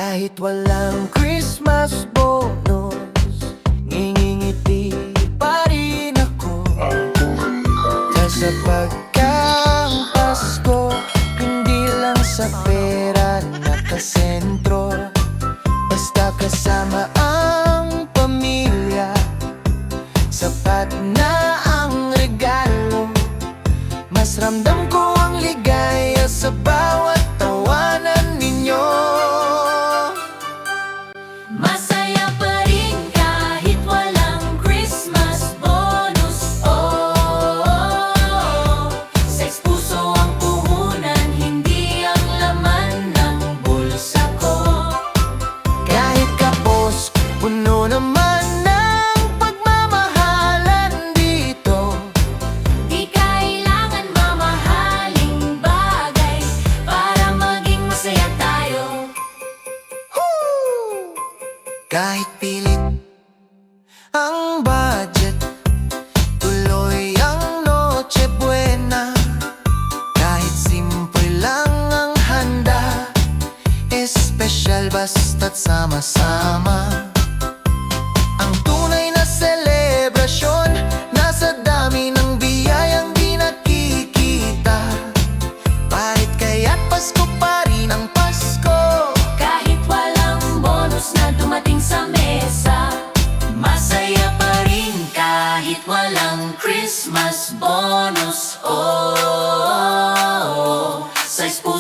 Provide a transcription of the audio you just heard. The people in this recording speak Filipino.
Kahit walang Christmas bonus, ngingiti pa rin ako. Dahil sa pagkaang Pasko, hindi lang sa pera nakasentro. Basta kasama ang pamilya, sapat na ang regalo. Mas ramdam ko ang ligaya sa bawat tawanan ninyo. Masaya pa rin kahit walang Christmas bonus. Oh, sa puso ang puhunan, hindi ang laman ng bulsa ko. Kahit kapos, puno naman ng pagmamahalan dito. Di kailangan mamahaling bagay para maging masaya tayo. Kahit pilit ang budget, tuloy ang Noche Buena. Kahit simple lang ang handa, espesyal basta't sama-sama. Ang tunay na selebrasyon, nasa dami ng biyayang di nakikita. Bakit kaya't Pasko pa rin ang Pasko? Kahit walang bonus na dumating sa mesa, masaya pa rin kahit walang Christmas bonus. Oh, sa puso